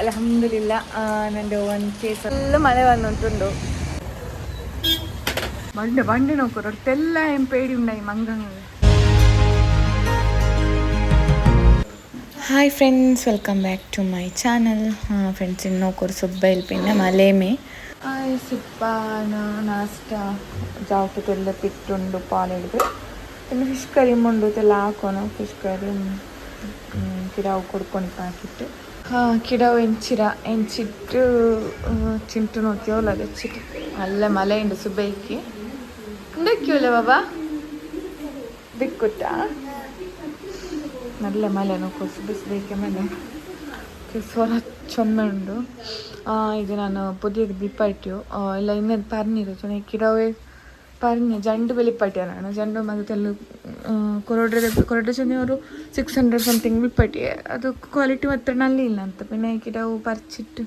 ಅಲ್ಹಮ್ದುಲಿಲ್ಲ ನಂದು ಒಂದು ಕೇಸ್ ಎಲ್ಲ ಮಳೆ ಬಂದುಂಟುಂಡು ಬಂಡೆ ನೋಕು ರೊಟ್ಟೆಲ್ಲ ಏನ್ ಪೇಡಿ ಉಂಡಾಯಿ ಮಂಗಂಗ. Hi friends, welcome back to my channel. Friends ಇನ್ನು ನೋಕೋರು ಸುಬ್ಬ ಇಲ್ಪಿನ ಮಲೇಮೆ ಸಿಪ್ಪಾನ ನಾಷ್ಟ ಜಾವಕ್ಕೆ ತೆಲ್ಲ ಪಿಟ್ಟುಂಡು ಪಾಲಿಡ್ದು ಇನ್ನು ಫಿಶ್ ಕರಿ ಮುಂಡು ತೆಲ್ಲ ಹಾಕೋನು ಫಿಶ್ ಕರಿ ಕಿಡಾವು ಕೊಡ್ಕೊಂಡು ಹಾಕಿಟ್ಟು ಕಿಡವು ಎಂಚಿಟ್ಟು ಚಿಂಟು ನೋಕ್ಯೋಲ್ಲ ಹೆಚ್ಚಿಟ್ಟು ಅಲ್ಲ ಮಲೆ ಉಂಡು ಸುಬ್ಬೈಕಿ ಉಂಡಕ್ಕಿಲ್ಲ ಬಾಬಾ ಬಿಕ್ಕುತ್ತಾ നല്ല മല നോക്കൂ ಬಿಸಿಲಿಕ್ಕೆ ಮೇಲೆ ಸ್ವರ ಚೊಮ್ಮೆ ಉಂಡು. ಇದು ನಾನು ಪುದಿಯ ದಿಪ್ಪಾಯ್ತು ಇಲ್ಲ ಇನ್ನದು ಪರ್ನೀರು ಚೆನ್ನಾಗಿ ಕಿಡವೇ ಪರ್ನಿ ಜಂಡು ಬೆಲಿಪ್ಪಟ್ಟಿ ನಾನು ಜಂಡು ಮತ್ತು ತೆಲ್ಲು ಕೊರಡ್ರೆ ಚೆನ್ನವರು 600 ಸಮಥಿಂಗ್ ಬಿಪ್ಪಟ್ಟಿ ಅದು ಕ್ವಾಲಿಟಿ ಮಾತ್ರ ನಲ್ಲಿ ಇಲ್ಲ ಅಂತ ಪಿನ್ನ ಕಿಡವು ಪರ್ಚಿಟ್ಟು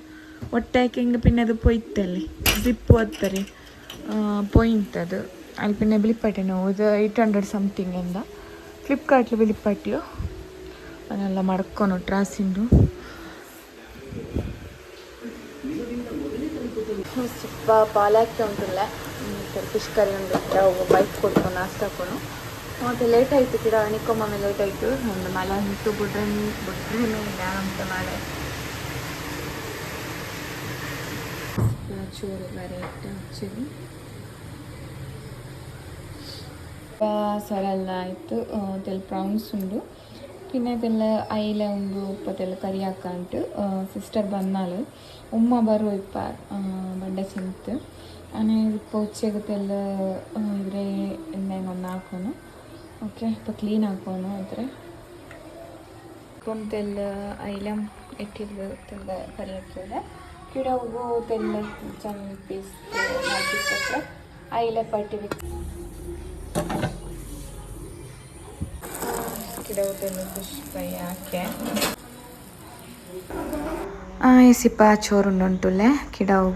ಹೊಟ್ಟೆ ಹಾಕಿ ಹಿಂಗೆ ಪಿನ್ನ ಅದು ಪೊಯ್ತಲ್ಲಿ ಜಿಪ್ಪು ಹತ್ತರಿ ಪೊಯ್ತದು ಅಲ್ಲಿ ಪಿನ್ನ ಬಿಲಿಪ್ಪಟ್ಟೆ ನಾವು ಇದು 800 ಸಮಥಿಂಗ್ ಎಂದ ಫ್ಲಿಪ್ಕಾರ್ಟ್ಲಿ ಬಿಲಿಪ್ಪಟ್ಟಿಯು ಅದನ್ನೆಲ್ಲ ಮಡ್ಕೊಂಡು ಟ್ರಾಸಿಂದು ಸ್ವಲ್ಪ ಪಾಲಾಗ್ತಾ ಉಂಟಲ್ಲ ಫಿಶ್ ಕರಿ ಉಂಟು ನಾವು ಬೈಕ್ ಕೊಡ್ಕೊಂಡು ನಾಷ್ಟ ಹಾಕೊಂಡು ಮತ್ತು ಲೇಟ್ ಆಯಿತು ಕಿಡ ನಿಕ್ಕೊಮ್ಮೆ ಲೇಟ್ ಆಯಿತು ಒಂದು ಮಳೆ ನಿಂತು ಬಿಡ್ರೆ ಮೇಲೆ ಅಂತ ಮಳೆ ಚೂರು ಬೇರೆ ಇಟ್ಟು ಹಚ್ಚಿದ್ವಿ ಸರೆಲ್ಲ ಆಯಿತು ತೆಲ್ ಪ್ರಾನ್ಸ್ ಉಂಡು പിന്നെ തെല്ല അയില ഉണ്ട് ഇപ്പത്തെല്ലാം കറി ആക്കാണ്ട് സിസ്റ്റർ വന്നാൽ ഉമ്മ ബറും ഇപ്പം ബണ്ട ചെന്ത് അങ്ങനെ ഇപ്പോൾ ഉച്ചക്കത്തെല്ല ഇവരെ എന്തെങ്കിലും ഒന്ന് ആക്കണം ഓക്കെ ഇപ്പോൾ ക്ലീൻ ആക്കണം അത്ര ഇപ്പം തെല്ല അയില ഇട്ടില്ല തെല്ല കറി ആക്കിയത് കിട ഉഗു തെല്ല ചെന്ന പീസ് ಹಾಕಿಟ್ಟರೆ ಅಯಿಲ ಪಟ್ಟಿ ಫಿಶ್ ಫ್ರೈ ಹಾಕಿ ಸಿಪ್ಪ ಚೋರುಂಡುಂಟುಲ್ಲೆ ಕಿಡವು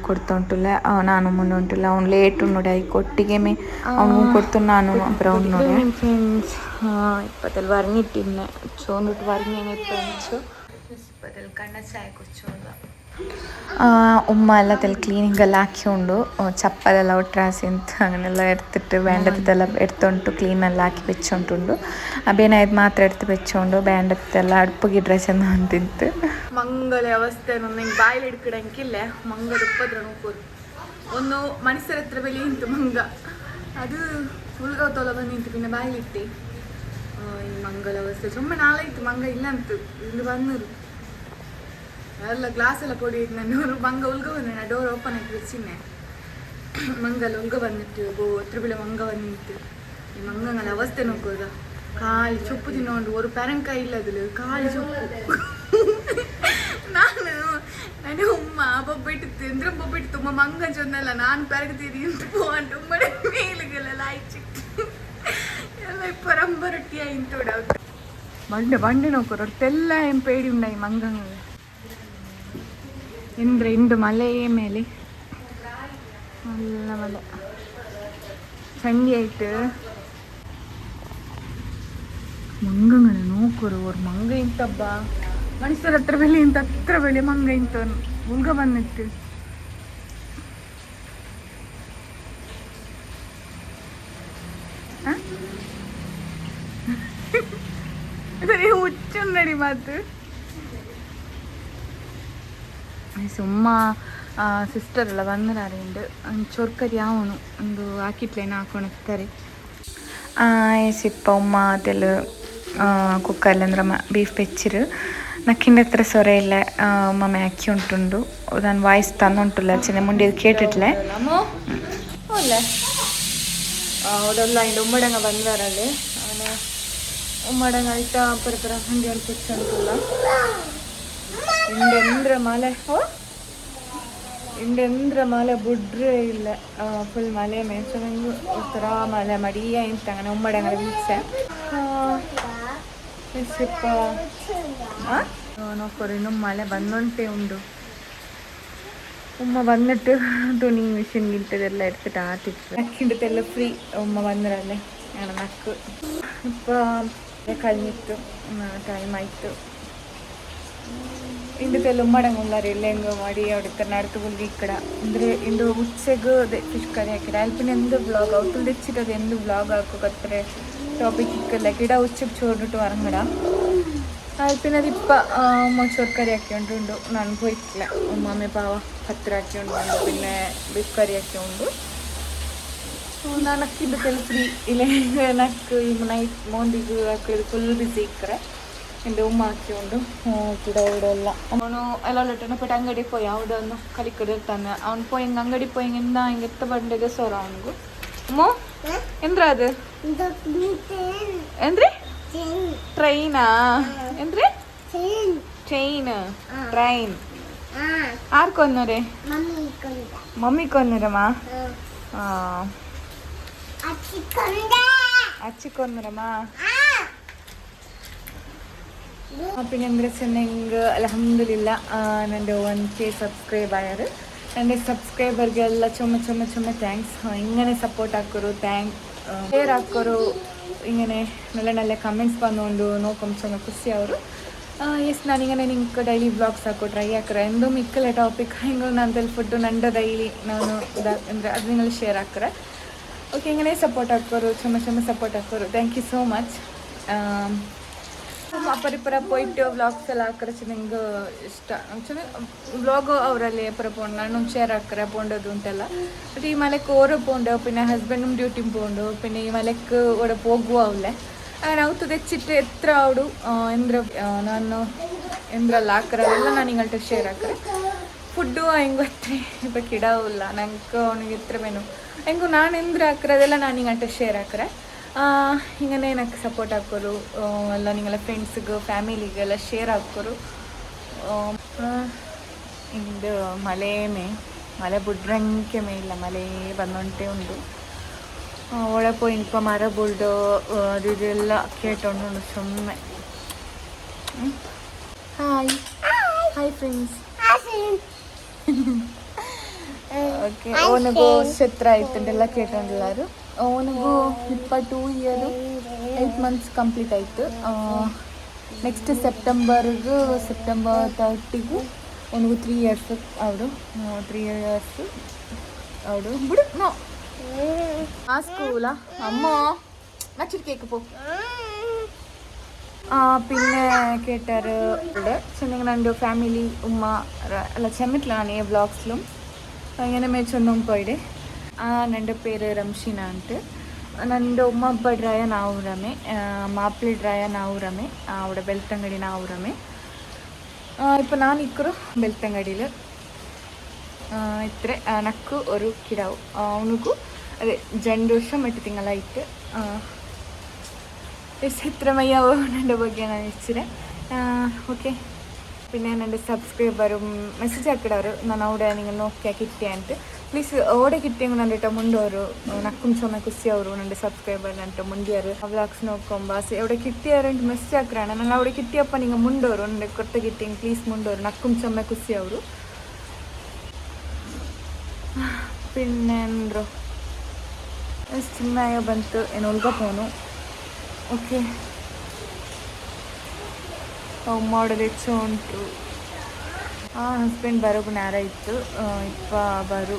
ಕೊಡ್ತಾ ಉಂಟುಲ್ಲೆ ನಾನು ಮುಂದೆ ಉಂಟುಲ್ಲ ಅವ್ನು ಲೇಟ್ ನೋಡಿ ಆಯ್ಕೆ ಒಟ್ಟಿಗೆ ಅವ್ನು ಕೊಡ್ತು ನಾನು ಬ್ರೌನ್ ನೋಡಿ ಫ್ರೆಂಡ್ಸ್ ಇಪ್ಪತ್ತಲ್ಲಿ ವರ್ಣಿಟ್ಟಿದ್ನೆ ಚೋಂಬಿಟ್ಟು ವರ್ಣಿನೇ ಫ್ರೆಂಡ್ಸು ಇಪ್ಪತ್ತಲ್ಲಿ ಕಣ್ಣ ಚಾಯ್ ಕುಚ್ಚೋದ ಉಮ್ಮ ಎಲ್ಲ ತೆಲ್ ಕ್ಲೀನಿಂಗೆಲ್ಲ ಹಾಕಿಕೊಂಡು ಚಪ್ಪಲೆಲ್ಲ ಒಟ್ರಾಸಿ ಅಂತ അങ്ങനെಲ್ಲ എടുത്തിട്ട് വേണ്ടതെല്ലാം എടുത്തോണ്ട് ക്ലീനെല്ലാം ആക്കി വെച്ചോണ്ടുണ്ട് ಅಬೇನಾಯ್ತು ಮಾತ್ರ എടുത്ത് വെച്ചോണ്ട് വേണ്ടതെಲ್ಲ അടുപ്പിಗಿಡ್ರೆ ಚೆಂದ ಅಂತಿತ್ತು ಮಂಗಲ ಅವಸ್ಥೆ ನನ್ನ ಬಾಯಿಲ್ ಹಿಡ್ಕಿಡಂಗಿಲ್ಲ ಮಂಗದ ಉಪದ್ರ ನೋಕೋದು ಒಂದು ಮನುಷ್ಯರ ಹತ್ರ ಬೆಲೆ ನಿಂತು ಮಂಗ ಅದು ಉಳ್ಗಾವ್ ತೊಲ ಬಂದು ನಿಂತು ಪಿನ್ನ ಬಾಯಿಲಿಟ್ಟು ಈ ಮಂಗಲ ಅವಸ್ಥೆ ಸುಮ್ಮನೆ ನಾಳೆ ಮಂಗ ಇಲ್ಲ ಅಂತ ಇಲ್ಲಿ ಬಂದರು ಎಲ್ಲ ಗ್ಲಾಸ್ ಎಲ್ಲ പൊടി ನಾನು ಮಂಗ ಉಲ್ಗ ಬಂದ ಡೋರ್ ಓಪನ್ ಆಗಿ വെച്ചിന്നെ ಮಂಗಲ ಉಲ್ಗ ಬಂದಿಟ್ಟು ತ್ರಿಬಿಳ ಮಂಗ ಬಂದಿತ್ತು ಈ ಮಂಗಗಳ ಅವಸ್ಥೆ ನೋಕೋದ ಕಾಲಿ ಚೊಪ್ಪು ತಿನ್ನೋಂಡು ಒಂದು ಪೆರಂಕಾಯಿ ಇಲ್ಲದಿಲ್ಲ ಕಾಲಿ ಚೊಪ್ಪು ನಾನು ಉಮ್ಮ ಬೊಬ್ಬಿಟ್ಟು ಅಂದ್ರೆ ಬೊಬ್ಬಿಟ್ಟು ತುಂಬ ಮಂಗ ಚೊಂದಲ್ಲ ನಾನು ಪೆರಗ್ತೀನಿ ಅಂತ ಪೋಂಡು ಉಮ್ಮಡೆ ಮೇಲುಗಳೆಲ್ಲ ಆಯ್ಚಿಟ್ಟು ಎಲ್ಲ ಪರಂಬ ರೊಟ್ಟಿ ಆಯ್ತೋಡ ಬಂಡೆ ನೋಕೋ ರೊಟ್ಟೆಲ್ಲ ಏನ್ ಪೇಡಿ ಉಂಡಾಯಿ ಮಂಗಂಗ ಇಂದ್ರೆ ಇಂದು ಮಳೆಯೇ ಮೇಲೆ നല്ല ಮಳೆ ಚಂಡಿ ಆಯ್ತು ಮಂಗಗಳ ನೋಕೋರು ಅವ್ರು ಮಂಗ ಇಂತಬ್ಬ ಮನುಷ್ಯರ ಹತ್ರ ಬೆಲೆ ಇಂತ ಹತ್ರ ಬೆಲೆ ಮಂಗ ಇಂತ ಉಲ್ಗ ಬಂದಿತ್ತು ಸರಿ ಹುಚ್ಚುಂದಡಿ ಮಾತು ಸುಮ್ಮ ಸಿಸ್ಟರ್ ಎಲ್ಲ ಬಂದರಾರೆಂಡು ಚೊರ್ಕರಿ ಅವನು ಒಂದು ಹಾಕಿಟ್ಲೇನು ಹಾಕೊಳ್ತಾರೆ ಸಿಪ್ಪ ಉಮ್ಮ ಅದೆಲ್ಲ ಕುಕ್ಕರ್ಲಿ ಅಂದ್ರೆ ಬೀಫ್ ಬೆಚ್ಚಿರು ನಕ್ಕಿಂಡ ಹತ್ರ ಸೊರೆ ಇಲ್ಲ ಉಮ್ಮ ಅಕ್ಕಿ ಉಂಟುಂಡು ನಾನು ವಾಯ್ಸ್ ತಂದುಂಟುಲ್ಲ ಚಿನ್ನ ಮುಂದೆ ಕೇಟಿಟ್ಲೆ ಅವರೆಲ್ಲ ಇಂಡು ಉಮ್ಮಡಂಗ ಬಂದಾರಲ್ಲಿ ಅವನು ಉಮ್ಮಡಂಗ ಆಯ್ತ ಪರಪರ ಹಂಗೆ ಅನ್ಪಿಸ್ತುಂಟುಲ್ಲ ಇಂಡೆಂದ್ರ ಮಲೆ ಇಂಡೆಂದ್ರ ಮಲೆ ಬುಡ್ರೆ ಇಲ್ಲ ಫುಲ್ ಮಲೆ ಮೇಚನಂಗು ಒಂಥರ ಮಲೆ ಮಡಿಯ ಇಂತಂಗನೆ ಉಮ್ಮಡಂಗ ಬೀಚೆ ಸಿಪ್ಪ ನೋಡ್ಕೊರಿ ಇನ್ನು ಮಳೆ ಬಂದುಂಟೆ ಉಂಡು ಉಮ್ಮ ಬಂದಿಟ್ಟು ತುಣಿ ಮಿಷಿನ್ ಗಿಲ್ತದೆಲ್ಲ എടുത്തിട്ട് ಆಟಿತ್ತು ನಕ್ಕಿಂಡತೆಲ್ಲ ಫ್ರೀ ಉಮ್ಮ ಬಂದ್ರಲ್ಲೇ ನಾನು ನಕ್ಕು ಇಪ್ಪ ಕಳ್ಮಿತ್ತು ಟೈಮ್ ಆಯಿತು ఇందుకెళ్ళి ఉమ్మడంగా ఉన్నారు ఇల్లెంగ ಮಾಡಿ ಅವಡಿಕ್ಕ ನಡ್ತುಗುಲ್ಗಿ ఇక్కడ ಅಂದ್ರೆ ಇಂದು ಉಚ್ಚೆಗ್ ಫಿಶ್ ಕರಿ ಹಾಕಿರ ಅಲ್ಪಿನ ಎಂದು ಬ್ಲಾಗ್ ಅವತ್ತು ತೆಚ್ಚಿಟ್ಟದು ಎಂದು ಬ್ಲಾಗ್ ಹಾಕೋಕತ್ತಾರೆ ಟಾಪಿಕ್ ಇಕ್ಕಲ್ಲ ಗಿಡ ಉಚ್ಚೆಗ್ ಚೋರ್ಬಿಟ್ಟು ಹೊರಗಡ ಅಲ್ಪಿನದು ಇಪ್ಪ ಮೊಚ್ಚೋರ್ ಕರಿ ಹಾಕ್ಕೊಂಡುಂಡು ನಾನು ಹೋಯ್ತಿಲ್ಲ ಮಮ್ಮಿ ಪಾವ ಹತ್ತಿರ ಹಾಕ್ಕೊಂಡು പിന്നെ ബീഫ് കറി ഒക്കെ ഉണ്ട് ನನಕ್ಕಿದ್ದಕ್ಕೆಲ್ಲ ಫ್ರೀ ಇಲ್ಲ ನನಗೆ ಈಗ ನೈಟ್ മോണ്ടിಗೆ ಹಾಕಿದ್ದು ಫುಲ್ ಬಿಸಿ ಇಕ್ಕರೆ എൻ്റെ ഉമ്മ ആക്കിയുണ്ട് ഇവിടെ ഇവിടെ എല്ലാം അവನು ಎಲ್ಲೊಟ್ಟನ ಪೆಟ್ಟು ಅಂಗಡಿಗೆ പോയി അവിടെ ഒന്ന് കളിക്കട് ಇರ್ತಾನೆ ಅವ್ನು പോയി ಹಿಂಗೆ ಅಂಗಡಿ പോയി ಹಿಂಗೆ ಇಂದ ಹಿಂಗೆ ಎತ್ತ ಬಂಡೆಗೆ ಸೋರ ಅವನಿಗೂ ಅಮ್ಮೋ ಎಂದ್ರ ಅದು ಎಂದ್ರಿ ಟ್ರೈನಾ ಎಂದ್ರಿ ಟ್ರೈನ್ ಟ್ರೈನ್ ಆರು ಕೊನ್ನೂರೆ ಮಮ್ಮಿ ಕೊನ್ನೂರಮ್ಮ അച്ചി കൊന്നുരമ്മ പിന്നെ എന്താ ചെന്നെങ്കിൽ അൽഹംദുലില്ലാ എൻ്റെ 1K സബ്സ്ക്രൈബ് ആയാറ് എൻ്റെ ಸಬ್ಸ್ಕ್ರೈಬರ್ಗೆಲ್ಲ ಚೊಮ್ಮ ಥ್ಯಾಂಕ್ಸ್ ಹಿಂಗೇ ಸಪೋರ್ಟ್ ಹಾಕೋರು ಶೇರ್ ಹಾಕೋರು ಹಿಂಗೇ നല്ല നല്ല ಕಮೆಂಟ್ಸ್ ಬಂದುಕೊಂಡು ನೋಡ್ಕೊಂಡು ಚೊಮ್ಮ ಖುಷಿ ಅವರು ಎಸ್ ನಾನು ಹಿಂಗೇ ನಿಂಗೆ ಡೈಲಿ ಬ್ಲಾಗ್ಸ್ ಹಾಕೋ ಟ್ರೈ ಹಾಕ್ರೆ ಎಂದೂ ಮಿಕ್ಕಲೆ ಟಾಪಿಕ್ ಹಿಂಗೆ ನಾನು ಫುಡ್ಡು ನಂಡ ಡೈಲಿ ನಾನು ಅಂದರೆ ಅದು നിങ്ങൾ ಶೇರ್ ಹಾಕ್ರೆ ಓಕೆ ಹಿಂಗೇ ಸಪೋರ್ಟ್ ಹಾಕೋರು ಚೊಮ್ಮ ಸಪೋರ್ಟ್ ಹಾಕೋರು ಥ್ಯಾಂಕ್ ಯು ಸೋ ಮಚ್ ಅಪರಿಪರ പോയിട്ട് ವ್ಲಾಗ್ಸ್ ಎಲ್ಲ ಹಾಕ್ರೆ ನನಗೆ ಇಷ್ಟ ವ್ಲಾಗ್ ಅವರಲ್ಲಿ ಅಪರ പോണ്ട് ನಾನು ഷെയർ ആക്കറ പോണ്ടത് ഉണ്ടല്ല ബട്ട് ഈ മലക്ക് ഓരോ പോണ്ട് പിന്നെ ഹസ്ബൻഡും ഡ്യൂട്ടിയും പോണ്ട് പിന്നെ ഈ മലക്ക് ഇവിടെ പോകുവാവില്ലേ അങ്ങനെ ಅವತ್ತು ತೆಚ್ಚಿಟ್ಟು ಎತ್ತರ ಅವಡು ಎಂದ್ರ ನಾನು ಎಂದ್ರಲ್ಲ ಹಾಕ್ರೆ ಎಲ್ಲ ನಾನು ಹಿಂಗಲ್ಟ ಶೇರ್ ಹಾಕ್ರೆ ಫುಡ್ಡು ಹಿಂಗೆ ಹತ್ರ ಇಪ್ಪ ಕಿಡಾವಿಲ್ಲ ನಂಗೆ ಅವನಿಗೆ ಎತ್ತರ ಮೆನು ಹೆಂಗೂ ನಾನು ಎಂದ್ರೆ ಹಾಕ್ರೆ ಅದೆಲ್ಲ ನಾನು ಹಿಂಗಂಟ ಶೇರ್ ಹಾಕ್ರೆ ಹಿಂಗೇ ನನಗೆ ಸಪೋರ್ಟ್ ಹಾಕೋರು ಎಲ್ಲ ನಿಂಗೆಲ್ಲ ಫ್ರೆಂಡ್ಸ್ಗೆ ಫ್ಯಾಮಿಲಿಗೆಲ್ಲ ಶೇರ್ ಹಾಕೋರು ಇಂದು ಮಳೆ ಬಿಡ್ರಂಗೆ ಇಲ್ಲ ಮಳೆ ಬಂದುಂಟೆ ಉಂಡು ಒಳಗೆ പോയി ഇപ്പോൾ മര ബുൾഡോ അത് ഇതെല്ലാം കേട്ടോണ്ടുണ്ട് ചുമ്മ ಹಾಯ್ ಫ್ರೆಂಡ್ಸ್ ಓಕೆ ಅವನಿಗೂ ಛತ್ರ ಆಯ್ತಂಡೆಲ್ಲ ಕೇಟೊಂಡಿಲ್ಲಾರು ಅವನಿಗೂ 2 ಇಯರ್ 8 ಮಂತ್ಸ್ ಕಂಪ್ಲೀಟ್ ಆಯಿತು ನೆಕ್ಸ್ಟ್ ಸೆಪ್ಟೆಂಬರ್ 30ಗೂ ಅವನಿಗೂ 3 ಇಯರ್ಸ್ ಅವಡು 3 ಇಯರ್ಸ್ ಅವಡು ಬಿಡು ನೋ ആ സ്കൂളാ അമ്മോ മറ്റൊരു കേക്ക് പോ പിന്നെ കേട്ടാറ് ഇവിടെ ചെന്നെങ്കിൽ എൻ്റെ ഫാമിലി ഉമ്മ അല്ല ചെന്നിട്ടില്ല ನಾನು ఏ ಬ್ಲಾಗ್ಸ್ലും അങ്ങനെ മേച്ചൊന്നും പോയിടെ ನನ್ನ పేరు ರಂಶಿನಾ ಅಂತ ನಂದು ಉಮ್ಮ ಅಬ್ಬ ಡ್ರಾಯ ನಾವುರಮೆ ಮಾಪ್ಲಿ ಡ್ರಾಯ ನಾವುರಮೆ അവിടെ ಬೆಳ್ತಂಗಡಿ ನಾವುರಮೆ ഇപ്പോൾ ನಾನು ಇಕ್ಕರು ಬೆಳ್ತಂಗಡಿയിൽ ഇത്ര നക്ക് ഒരു കിടാവ് അവനക്കു അതെ 2 ವರ್ಷം 8 ತಿಂಗಳಾಯಿತು ചിത്രമയ്യ എൻ്റെ ಬಗ್ಗೆ ನಾನು ಇಚ್ಚಿರೆ ಓಕೆ പിന്നെ എൻ്റെ സബ്സ്ക്രൈബറും മെസ്സേജ് ആക്കിടವರು ನಾನು അവിടെ നിങ്ങൾ നോക്കിയാൽ കിട്ടിയ ಅಂತ ಪ್ಲೀಸ್ അവിടെ കിട്ടിയെങ്കിൽ നണ്ടിട്ട മുണ്ടോರು ನಕ್ಕುಂ ಸೊಮ್ಮೆ ಖುಷಿ ಅವರು ನನ್ನ ಸಬ್ಸ್ಕ್ರೈಬರ್ ನಂಟ ಮುಂದಿಯರು ವ್ಲಾಗ್ಸ್ ನೋಡ್ಕೊಂಬ അവിടെ കിട്ടിയാರಂട്ട് ಮೆಸೇಜ್ ಹಾಕ್ರಾಣ ನಾನು അവിടെ കിട്ടിയಪ್ಪ നിങ്ങൾ ಮುಂಡೋರು ನನಗೆ ಕೊಟ್ಟ കിട്ടിയെങ്കിൽ ಪ್ಲೀಸ್ ಮುಂಡೋರು ನಕ್ಕುಂ ಸೊಮ್ಮೆ ಖುಷಿ ಅವರು പിന്നെ ಎಂದ್ರು ಚಿನ್ನಾಯ ಬಂತು ಏನು ಒಲ್ಗ ಪೋನು ಓಕೆ ಮಾಡೋದು ಹೆಚ್ಚು ಉಂಟು ಹಸ್ಬೆಂಡ್ ಬರೋಕು ನೇರ ಇತ್ತು ಇಪ್ಪ ಬರು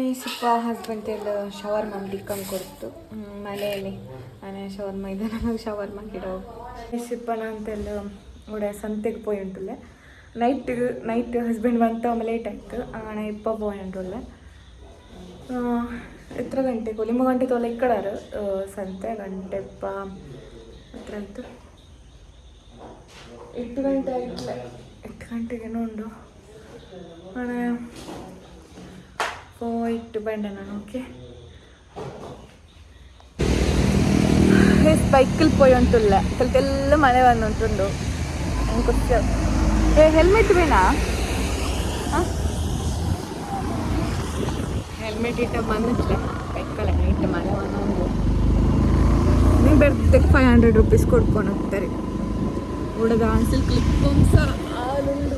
ಈ ಸ್ವಲ್ಪ ಹಸ್ಬೆಂಡ್ ಎಲ್ಲ ಶವರ್ ಮಾಡ್ಲಿಕ್ಕೆ ಕೊಡ್ತು ಮನೆಯಲ್ಲಿ ನಾನೇ ಶವರ್ ಮೈದ ನನಗೆ ಶವರ್ ಮಾಡಿಡೋ ಈ ಸಿಪ್ಪನ ಅಂತೆಲ್ಲ ഇവിടെ ಸಂತೆಗೆ പോയി ഉണ്ടല്ലേ നൈറ്റ് ഹസ്ബൻഡ് വന്നപ്പോൾ ലേറ്റ് ആയിട്ട് അങ്ങനെ ഇപ്പോൾ പോയിട്ടുള്ളേ എത്ര ಗಂಟೆಗೆ 9 ಗಂಟೆ ತೊಲೆ ಇಕ್ಕಡಾರು ಸಂತೆ ಗಂಟೆ ಎത്ര ಆಯಿತು 8 ಗಂಟೆ ಆಯ್ತಲ್ಲ 8 ಗಂಟೆಗೇನೋ ಉಂಡು അങ്ങനെ പോയിട്ട് ಬಂಡೆ ನಾನು ಓಕೆ ബൈക്കിൽ പോയി ഉണ്ടല്ല സ്ഥലത്തെല്ലാം മഴ വന്നിട്ടുണ്ടോ കുറച്ച് ಹೆಲ್ಮೆಟ್ ಬೇನಾ ಹೆಲ್ಮೆಟ್ ಇಟ್ಟ ಬಂದಿಟ್ಲೆ ಕೈಕಳೆ ನೈಟ್ ಮಳೆ ಒಂದು ನೀವು ಬರ್ತೆಗೆ 500 ರೂಪೀಸ್ ಕೊಡ್ಕೊಂಡು ಹೋಗ್ತಾರೆ ಹುಡುಗ ಅನ್ಸಲ್ ಕ್ಲಿಪ್ ಸಹ ಹಾಲುಂಡು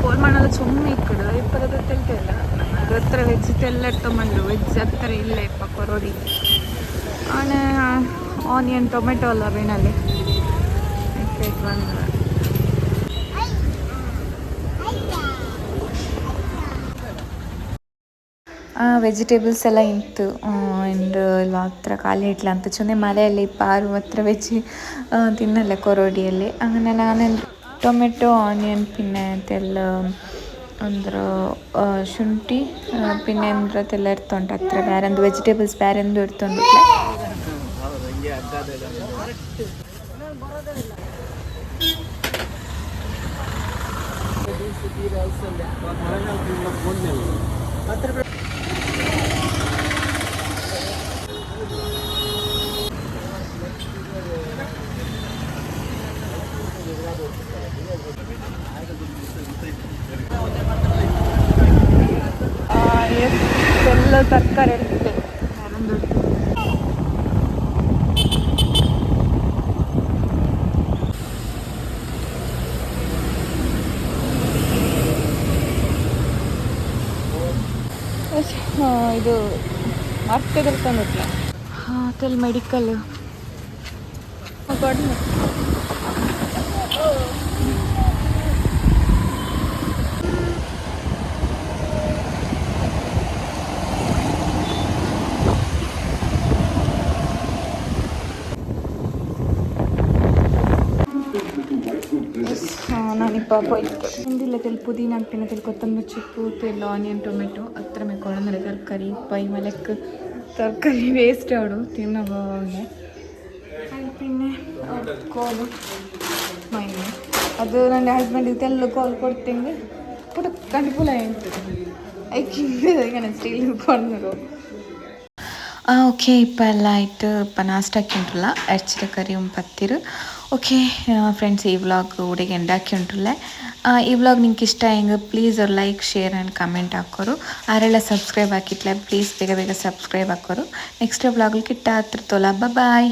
ಕೋಲ್ ಮಾಡಲ್ಲ ಸುಮ್ಮನೆ ಇಕ್ಕಡು ಇಪ್ಪದ ತೆಲ್ತಿಲ್ಲ ನಮ್ಮದ್ರ ಹತ್ರ ವೆಜ್ ತೆಲ್ಲರ್ ತೊಗೊಂಡು ವೆಜ್ ಹತ್ರ ಇಲ್ಲ ಇಪ್ಪ ಕೊರೋಡಿ ಆನೆ ಆನಿಯನ್ ಟೊಮೆಟೊ ಅಲ್ಲ ಬೇನಲ್ಲಿ ಬಂದ ವೆಜಿಟೇಬಲ್ಸ್ ಎಲ್ಲ ಇಂತು ಆ್ಯಂಡ್ ಇಲ್ಲ ಹತ್ರ ಖಾಲಿ ಇಟ್ಲ ಅಂತ ಚುನೆ ಮಲೆಯಲ್ಲಿ ಪಾರು ಹತ್ರ ವೆಜ್ ತಿನ್ನಲ್ಲ ಕೊರೋಡಿಯಲ್ಲಿ അങ്ങനെ ನಾನು ಟೊಮೆಟೊ ಆನಿಯನ್ പിന്നെ ತೆಲ್ಲ ಅಂದ್ರೆ ಶುಂಠಿ പിന്നെ ಎಂದ್ರತ್ತೆಲ್ಲ ಇರ್ತುಂಟು ಹತ್ರ ಬೇರೆಂದು ವೆಜಿಟೇಬಲ್ಸ್ ಬೇರೆಂದು ಇರ್ತುಂಟು ಎಲ್ಲ ತರಕಾರಿ ಇರ್ತದೆ ಇದು ಅರ್ಥ ತಂದಿಟ್ಲ ತೆಲ್ ಮೆಡಿಕಲ್ ನಾನಿಪ್ಪ ಪೋಯ್ತು ಹಿಂದಿಲ್ಲ ತೆಲ್ ಪುದೀನ ಹಾಕ್ತೀನಿ ತೆಲ್ ಕೊತ್ತಂಬರಿ ಚಿಪ್ಪು ತೆಲ್ ಆನಿಯನ್ ಟೊಮೆಟೊ ಹತ್ರ ಮೇಲೆ ಕೊಳಂದರೆ ತರಕಾರಿ ಪೈ ಮಲೆಕ್ ತರಕಾರಿ ವೇಸ್ಟ್ ಆಡು ತಿನ್ನೋಗೆ പിന്നെ ಕೋಲು ಮೈನೆ ಅದು ನನ್ನ ಹಸ್ಬೆಂಡಿಗೆ ತೆಲ್ಲು ಕೋಲು ಕೊಡ್ತೀನಿ ಪುಟ ಕಂಡುಪುಲ ಎಂಟು ಐಕಿಂಗ್ ಸ್ಟೀಲ್ ಕೊಂಡ್ರು ಓಕೆ ಇಪ್ಪ ಎಲ್ಲ ಆಯಿತು ಇಪ್ಪ ನಾಷ್ಟಕ್ಕೆ ಉಂಟಲ್ಲ ಎರ್ಚಿರ ಕರಿ ಪತ್ತಿರು ಓಕೆ ಫ್ರೆಂಡ್ಸ್ ಈ ವ್ಲಾಗ್ ಉಡಿಗೆ ಎಂಡಾಕಿ ಉಂಟುಲ್ಲ ಈ ವ್ಲಾಗ್ ನಿಂಗೆ ಇಷ್ಟ ಹೆಂಗೆ ಪ್ಲೀಸ್ ಅವ್ರು ಲೈಕ್ ಶೇರ್ ಆ್ಯಂಡ್ ಕಮೆಂಟ್ ಹಾಕೋರು ಆರೆಲ್ಲ ಸಬ್ಸ್ಕ್ರೈಬ್ ಹಾಕಿಟ್ಲೆ ಪ್ಲೀಸ್ ಬೇಗ ಬೇಗ ಸಬ್ಸ್ಕ್ರೈಬ್ ಹಾಕೋರು ನೆಕ್ಸ್ಟ್ ವ್ಲಾಗ್ಲಿ ಕಿಟ್ಟ ಹತ್ರ ತೋಲ ಬಾಯ್